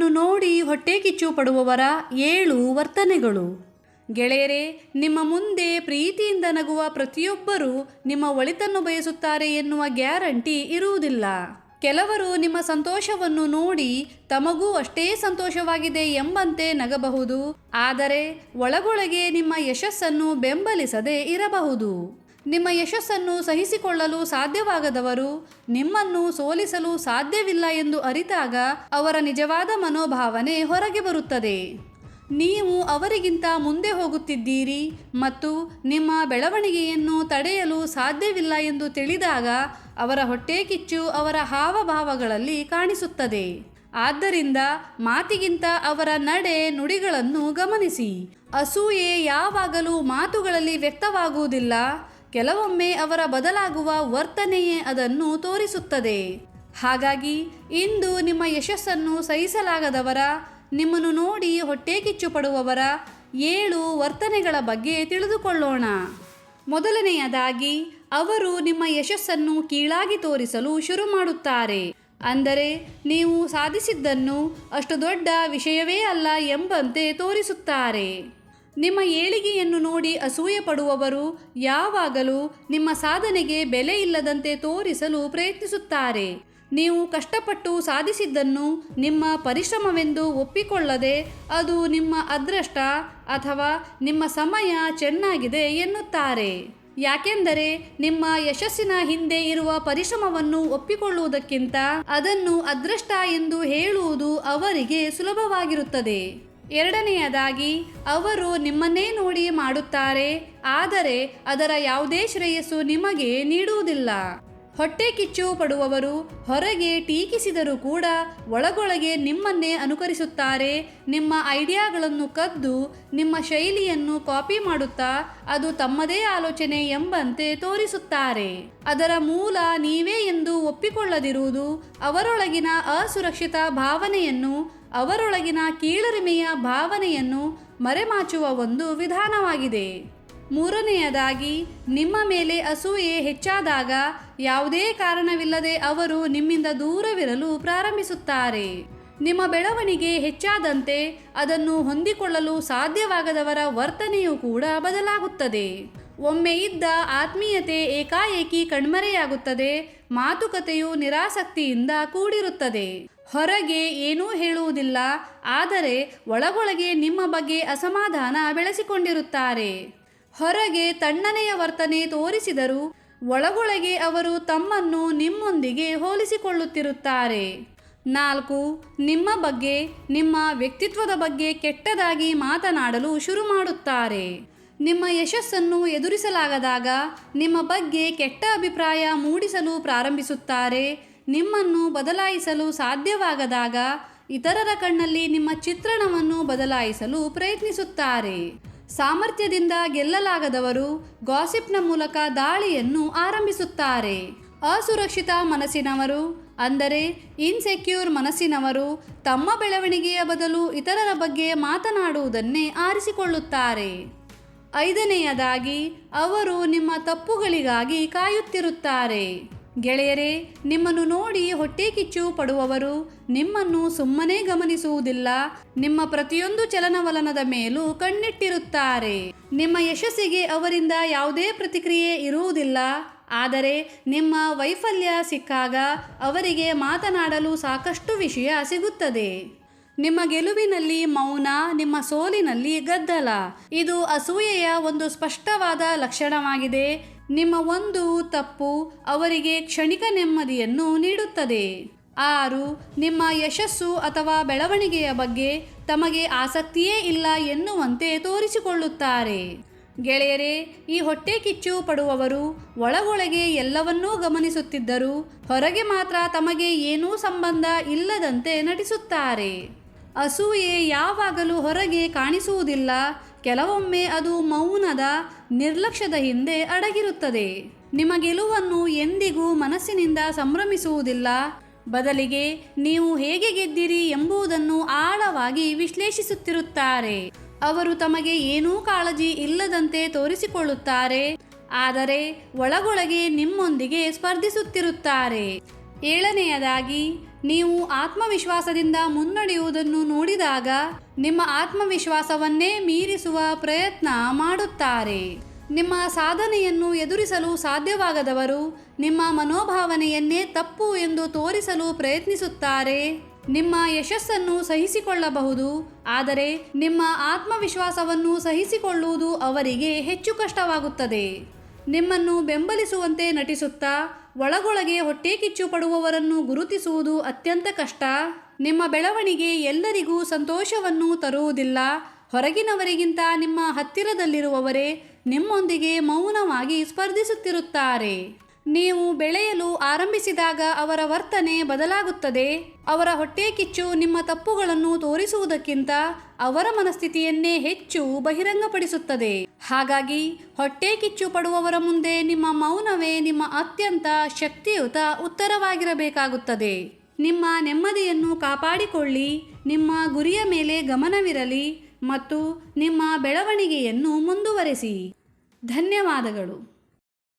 ನಿಮ್ಮನ್ನು ನೋಡಿ ಹೊಟ್ಟೆ ಕಿಚ್ಚು ಪಡುವವರ 7 ವರ್ತನೆಗಳು. ಗೆಳೆಯರೇ, ನಿಮ್ಮ ಮುಂದೆ ಪ್ರೀತಿಯಿಂದ ನಗುವ ಪ್ರತಿಯೊಬ್ಬರೂ ನಿಮ್ಮ ಒಳಿತನ್ನು ಬಯಸುತ್ತಾರೆ ಎನ್ನುವ ಗ್ಯಾರಂಟಿ ಇರುವುದಿಲ್ಲ. ಕೆಲವರು ನಿಮ್ಮ ಸಂತೋಷವನ್ನು ನೋಡಿ ತಮಗೂ ಅಷ್ಟೇ ಸಂತೋಷವಾಗಿದೆ ಎಂಬಂತೆ ನಗಬಹುದು, ಆದರೆ ಒಳಗೊಳಗೆ ನಿಮ್ಮ ಯಶಸ್ಸನ್ನು ಬೆಂಬಲಿಸದೇ ಇರಬಹುದು. ನಿಮ್ಮ ಯಶಸ್ಸನ್ನು ಸಹಿಸಿಕೊಳ್ಳಲು ಸಾಧ್ಯವಾಗದವರು ನಿಮ್ಮನ್ನು ಸೋಲಿಸಲು ಸಾಧ್ಯವಿಲ್ಲ ಎಂದು ಅರಿತಾಗ ಅವರ ನಿಜವಾದ ಮನೋಭಾವನೆ ಹೊರಗೆ ಬರುತ್ತದೆ. ನೀವು ಅವರಿಗಿಂತ ಮುಂದೆ ಹೋಗುತ್ತಿದ್ದೀರಿ ಮತ್ತು ನಿಮ್ಮ ಬೆಳವಣಿಗೆಯನ್ನು ತಡೆಯಲು ಸಾಧ್ಯವಿಲ್ಲ ಎಂದು ತಿಳಿದಾಗ ಅವರ ಹೊಟ್ಟೆ ಕಿಚ್ಚು ಅವರ ಹಾವಭಾವಗಳಲ್ಲಿ ಕಾಣಿಸುತ್ತದೆ. ಆದ್ದರಿಂದ ಮಾತಿಗಿಂತ ಅವರ ನಡೆ ನುಡಿಗಳನ್ನು ಗಮನಿಸಿ. ಅಸೂಯೆ ಯಾವಾಗಲೂ ಮಾತುಗಳಲ್ಲಿ ವ್ಯಕ್ತವಾಗುವುದಿಲ್ಲ, ಕೆಲವೊಮ್ಮೆ ಅವರ ಬದಲಾಗುವ ವರ್ತನೆಯೇ ಅದನ್ನು ತೋರಿಸುತ್ತದೆ. ಹಾಗಾಗಿ ಇಂದು ನಿಮ್ಮ ಯಶಸ್ಸನ್ನು ಸಹಿಸಲಾಗದವರ, ನಿಮ್ಮನ್ನು ನೋಡಿ ಹೊಟ್ಟೆ ಕಿಚ್ಚು ಪಡುವವರ 7 ವರ್ತನೆಗಳ ಬಗ್ಗೆ ತಿಳಿದುಕೊಳ್ಳೋಣ. ಮೊದಲನೆಯದಾಗಿ, ಅವರು ನಿಮ್ಮ ಯಶಸ್ಸನ್ನು ಕೀಳಾಗಿ ತೋರಿಸಲು ಶುರು ಮಾಡುತ್ತಾರೆ. ಅಂದರೆ ನೀವು ಸಾಧಿಸಿದ್ದನ್ನು ಅಷ್ಟು ದೊಡ್ಡ ವಿಷಯವೇ ಅಲ್ಲ ಎಂಬಂತೆ ತೋರಿಸುತ್ತಾರೆ. ನಿಮ್ಮ ಏಳಿಗೆಯನ್ನು ನೋಡಿ ಅಸೂಯೆ ಪಡುವವರು ಯಾವಾಗಲೂ ನಿಮ್ಮ ಸಾಧನೆಗೆ ಬೆಲೆ ಇಲ್ಲದಂತೆ ತೋರಿಸಲು ಪ್ರಯತ್ನಿಸುತ್ತಾರೆ. ನೀವು ಕಷ್ಟಪಟ್ಟು ಸಾಧಿಸಿದ್ದನ್ನು ನಿಮ್ಮ ಪರಿಶ್ರಮವೆಂದು ಒಪ್ಪಿಕೊಳ್ಳದೆ ಅದು ನಿಮ್ಮ ಅದೃಷ್ಟ ಅಥವಾ ನಿಮ್ಮ ಸಮಯ ಚೆನ್ನಾಗಿದೆ ಎನ್ನುತ್ತಾರೆ. ಯಾಕೆಂದರೆ ನಿಮ್ಮ ಯಶಸ್ಸಿನ ಹಿಂದೆ ಇರುವ ಪರಿಶ್ರಮವನ್ನು ಒಪ್ಪಿಕೊಳ್ಳುವುದಕ್ಕಿಂತ ಅದನ್ನು ಅದೃಷ್ಟ ಎಂದು ಹೇಳುವುದು ಅವರಿಗೆ ಸುಲಭವಾಗಿರುತ್ತದೆ. ಎರಡನೆಯದಾಗಿ, ಅವರು ನಿಮ್ಮನ್ನೇ ನೋಡಿ ಮಾಡುತ್ತಾರೆ, ಆದರೆ ಅದರ ಯಾವುದೇ ಶ್ರೇಯಸ್ಸು ನಿಮಗೆ ನೀಡುವುದಿಲ್ಲ. ಹೊಟ್ಟೆ ಕಿಚ್ಚು ಪಡುವವರು ಹೊರಗೆ ಟೀಕಿಸಿದರೂ ಕೂಡ ಒಳಗೊಳಗೆ ನಿಮ್ಮನ್ನೇ ಅನುಕರಿಸುತ್ತಾರೆ. ನಿಮ್ಮ ಐಡಿಯಾಗಳನ್ನು ಕದ್ದು ನಿಮ್ಮ ಶೈಲಿಯನ್ನು ಕಾಪಿ ಮಾಡುತ್ತಾ ಅದು ತಮ್ಮದೇ ಆಲೋಚನೆ ಎಂಬಂತೆ ತೋರಿಸುತ್ತಾರೆ. ಅದರ ಮೂಲ ನೀವೇ ಎಂದು ಒಪ್ಪಿಕೊಳ್ಳದಿರುವುದು ಅವರೊಳಗಿನ ಅಸುರಕ್ಷಿತ ಭಾವನೆಯನ್ನು, ಅವರೊಳಗಿನ ಕೀಳರಿಮೆಯ ಭಾವನೆಯನ್ನು ಮರೆಮಾಚುವ ಒಂದು ವಿಧಾನವಾಗಿದೆ. ಮೂರನೆಯದಾಗಿ, ನಿಮ್ಮ ಮೇಲೆ ಅಸೂಯೆ ಹೆಚ್ಚಾದಾಗ ಯಾವುದೇ ಕಾರಣವಿಲ್ಲದೆ ಅವರು ನಿಮ್ಮಿಂದ ದೂರವಿರಲು ಪ್ರಾರಂಭಿಸುತ್ತಾರೆ. ನಿಮ್ಮ ಬೆಳವಣಿಗೆ ಹೆಚ್ಚಾದಂತೆ ಅದನ್ನು ಹೊಂದಿಕೊಳ್ಳಲು ಸಾಧ್ಯವಾಗದವರ ವರ್ತನೆಯೂ ಕೂಡ ಬದಲಾಗುತ್ತದೆ. ಒಮ್ಮೆ ಇದ್ದ ಆತ್ಮೀಯತೆ ಏಕಾಏಕಿ ಕಣ್ಮರೆಯಾಗುತ್ತದೆ. ಮಾತುಕತೆಯು ನಿರಾಸಕ್ತಿಯಿಂದ ಕೂಡಿರುತ್ತದೆ. ಹೊರಗೆ ಏನೂ ಹೇಳುವುದಿಲ್ಲ, ಆದರೆ ಒಳಗೊಳಗೆ ನಿಮ್ಮ ಬಗ್ಗೆ ಅಸಮಾಧಾನ ಬೆಳೆಸಿಕೊಂಡಿರುತ್ತಾರೆ. ಹೊರಗೆ ತಣ್ಣನೆಯ ವರ್ತನೆ ತೋರಿಸಿದರೂ ಒಳಗೊಳಗೆ ಅವರು ತಮ್ಮನ್ನು ನಿಮ್ಮೊಂದಿಗೆ ಹೋಲಿಸಿಕೊಳ್ಳುತ್ತಿರುತ್ತಾರೆ. 4, ನಿಮ್ಮ ಬಗ್ಗೆ, ನಿಮ್ಮ ವ್ಯಕ್ತಿತ್ವದ ಬಗ್ಗೆ ಕೆಟ್ಟದಾಗಿ ಮಾತನಾಡಲು ಶುರು ಮಾಡುತ್ತಾರೆ. ನಿಮ್ಮ ಯಶಸ್ಸನ್ನು ಎದುರಿಸಲಾಗದಾಗ ನಿಮ್ಮ ಬಗ್ಗೆ ಕೆಟ್ಟ ಅಭಿಪ್ರಾಯ ಮೂಡಿಸಲು ಪ್ರಾರಂಭಿಸುತ್ತಾರೆ. ನಿಮ್ಮನ್ನು ಬದಲಾಯಿಸಲು ಸಾಧ್ಯವಾಗದಾಗ ಇತರರ ಕಣ್ಣಲ್ಲಿ ನಿಮ್ಮ ಚಿತ್ರಣವನ್ನು ಬದಲಾಯಿಸಲು ಪ್ರಯತ್ನಿಸುತ್ತಾರೆ. ಸಾಮರ್ಥ್ಯದಿಂದ ಗೆಲ್ಲಲಾಗದವರು ಗಾಸಿಪ್ನ ಮೂಲಕ ದಾಳಿಯನ್ನು ಆರಂಭಿಸುತ್ತಾರೆ. ಅಸುರಕ್ಷಿತ ಮನಸ್ಸಿನವರು, ಅಂದರೆ ಇನ್ಸೆಕ್ಯೂರ್ ಮನಸ್ಸಿನವರು, ತಮ್ಮ ಬೆಳವಣಿಗೆಯ ಬದಲು ಇತರರ ಬಗ್ಗೆ ಮಾತನಾಡುವುದನ್ನೇ ಆರಿಸಿಕೊಳ್ಳುತ್ತಾರೆ. 5ನೆಯದಾಗಿ, ಅವರು ನಿಮ್ಮ ತಪ್ಪುಗಳಿಗಾಗಿ ಕಾಯುತ್ತಿರುತ್ತಾರೆ. ಗೆಳೆಯರೇ, ನಿಮ್ಮನ್ನು ನೋಡಿ ಹೊಟ್ಟೆ ಕಿಚ್ಚು ಪಡುವವರು ನಿಮ್ಮನ್ನು ಸುಮ್ಮನೆ ಗಮನಿಸುವುದಿಲ್ಲ, ನಿಮ್ಮ ಪ್ರತಿಯೊಂದು ಚಲನವಲನದ ಮೇಲೂ ಕಣ್ಣಿಟ್ಟಿರುತ್ತಾರೆ. ನಿಮ್ಮ ಯಶಸ್ಸಿಗೆ ಅವರಿಂದ ಯಾವುದೇ ಪ್ರತಿಕ್ರಿಯೆ ಇರುವುದಿಲ್ಲ, ಆದರೆ ನಿಮ್ಮ ವೈಫಲ್ಯ ಸಿಕ್ಕಾಗ ಅವರಿಗೆ ಮಾತನಾಡಲು ಸಾಕಷ್ಟು ವಿಷಯ ಸಿಗುತ್ತದೆ. ನಿಮ್ಮ ಗೆಲುವಿನಲ್ಲಿ ಮೌನ, ನಿಮ್ಮ ಸೋಲಿನಲ್ಲಿ ಗದ್ದಲ. ಇದು ಅಸೂಯೆಯ ಒಂದು ಸ್ಪಷ್ಟವಾದ ಲಕ್ಷಣವಾಗಿದೆ. ನಿಮ್ಮ ಒಂದು ತಪ್ಪು ಅವರಿಗೆ ಕ್ಷಣಿಕ ನೆಮ್ಮದಿಯನ್ನು ನೀಡುತ್ತದೆ. 6, ನಿಮ್ಮ ಯಶಸ್ಸು ಅಥವಾ ಬೆಳವಣಿಗೆಯ ಬಗ್ಗೆ ತಮಗೆ ಆಸಕ್ತಿಯೇ ಇಲ್ಲ ಎನ್ನುವಂತೆ ತೋರಿಸಿಕೊಳ್ಳುತ್ತಾರೆ. ಗೆಳೆಯರೇ, ಈ ಹೊಟ್ಟೆ ಕಿಚ್ಚು ಪಡುವವರು ಒಳಗೊಳಗೆ ಎಲ್ಲವನ್ನೂ ಗಮನಿಸುತ್ತಿದ್ದರೂ ಹೊರಗೆ ಮಾತ್ರ ತಮಗೆ ಏನೂ ಸಂಬಂಧ ಇಲ್ಲದಂತೆ ನಟಿಸುತ್ತಾರೆ. ಅಸೂಯೆ ಯಾವಾಗಲೂ ಹೊರಗೆ ಕಾಣಿಸುವುದಿಲ್ಲ, ಕೆಲವೊಮ್ಮೆ ಅದು ಮೌನದ, ನಿರ್ಲಕ್ಷ್ಯದ ಹಿಂದೆ ಅಡಗಿರುತ್ತದೆ. ನಿಮ್ಮ ಗೆಲುವನ್ನು ಎಂದಿಗೂ ಮನಸ್ಸಿನಿಂದ ಸಂಭ್ರಮಿಸುವುದಿಲ್ಲ, ಬದಲಿಗೆ ನೀವು ಹೇಗೆ ಗೆದ್ದಿರಿ ಎಂಬುದನ್ನು ಆಳವಾಗಿ ವಿಶ್ಲೇಷಿಸುತ್ತಿರುತ್ತಾರೆ. ಅವರು ತಮಗೆ ಏನೂ ಕಾಳಜಿ ಇಲ್ಲದಂತೆ ತೋರಿಸಿಕೊಳ್ಳುತ್ತಾರೆ, ಆದರೆ ಒಳಗೊಳಗೆ ನಿಮ್ಮೊಂದಿಗೆ ಸ್ಪರ್ಧಿಸುತ್ತಿರುತ್ತಾರೆ. 7ನೆಯದಾಗಿ, ನೀವು ಆತ್ಮವಿಶ್ವಾಸದಿಂದ ಮುನ್ನಡೆಯುವುದನ್ನು ನೋಡಿದಾಗ ನಿಮ್ಮ ಆತ್ಮವಿಶ್ವಾಸವನ್ನೇ ಮೀರಿಸುವ ಪ್ರಯತ್ನ ಮಾಡುತ್ತಾರೆ. ನಿಮ್ಮ ಸಾಧನೆಯನ್ನು ಎದುರಿಸಲು ಸಾಧ್ಯವಾಗದವರು ನಿಮ್ಮ ಮನೋಭಾವನೆಯನ್ನೇ ತಪ್ಪು ಎಂದು ತೋರಿಸಲು ಪ್ರಯತ್ನಿಸುತ್ತಾರೆ. ನಿಮ್ಮ ಯಶಸ್ಸನ್ನು ಸಹಿಸಿಕೊಳ್ಳಬಹುದು, ಆದರೆ ನಿಮ್ಮ ಆತ್ಮವಿಶ್ವಾಸವನ್ನು ಸಹಿಸಿಕೊಳ್ಳುವುದು ಅವರಿಗೆ ಹೆಚ್ಚು ಕಷ್ಟವಾಗುತ್ತದೆ. ನಿಮ್ಮನ್ನು ಬೆಂಬಲಿಸುವಂತೆ ನಟಿಸುತ್ತಾ ಒಳಗೊಳಗೆ ಹೊಟ್ಟೆ ಕಿಚ್ಚು ಪಡುವವರನ್ನು ಗುರುತಿಸುವುದು ಅತ್ಯಂತ ಕಷ್ಟ. ನಿಮ್ಮ ಬೆಳವಣಿಗೆ ಎಲ್ಲರಿಗೂ ಸಂತೋಷವನ್ನು ತರುವುದಿಲ್ಲ. ಹೊರಗಿನವರಿಗಿಂತ ನಿಮ್ಮ ಹತ್ತಿರದಲ್ಲಿರುವವರೇ ನಿಮ್ಮೊಂದಿಗೆ ಮೌನವಾಗಿ ಸ್ಪರ್ಧಿಸುತ್ತಿರುತ್ತಾರೆ. ನೀವು ಬೆಳೆಯಲು ಆರಂಭಿಸಿದಾಗ ಅವರ ವರ್ತನೆ ಬದಲಾಗುತ್ತದೆ. ಅವರ ಹೊಟ್ಟೆ ಕಿಚ್ಚು ನಿಮ್ಮ ತಪ್ಪುಗಳನ್ನು ತೋರಿಸುವುದಕ್ಕಿಂತ ಅವರ ಮನಸ್ಥಿತಿಯನ್ನೇ ಹೆಚ್ಚು ಬಹಿರಂಗಪಡಿಸುತ್ತದೆ. ಹಾಗಾಗಿ ಹೊಟ್ಟೆ ಕಿಚ್ಚು ಪಡುವವರ ಮುಂದೆ ನಿಮ್ಮ ಮೌನವೇ ನಿಮ್ಮ ಅತ್ಯಂತ ಶಕ್ತಿಯುತ ಉತ್ತರವಾಗಿರಬೇಕಾಗುತ್ತದೆ. ನಿಮ್ಮ ನೆಮ್ಮದಿಯನ್ನು ಕಾಪಾಡಿಕೊಳ್ಳಿ, ನಿಮ್ಮ ಗುರಿಯ ಮೇಲೆ ಗಮನವಿರಲಿ ಮತ್ತು ನಿಮ್ಮ ಬೆಳವಣಿಗೆಯನ್ನು ಮುಂದುವರೆಸಿ. ಧನ್ಯವಾದಗಳು.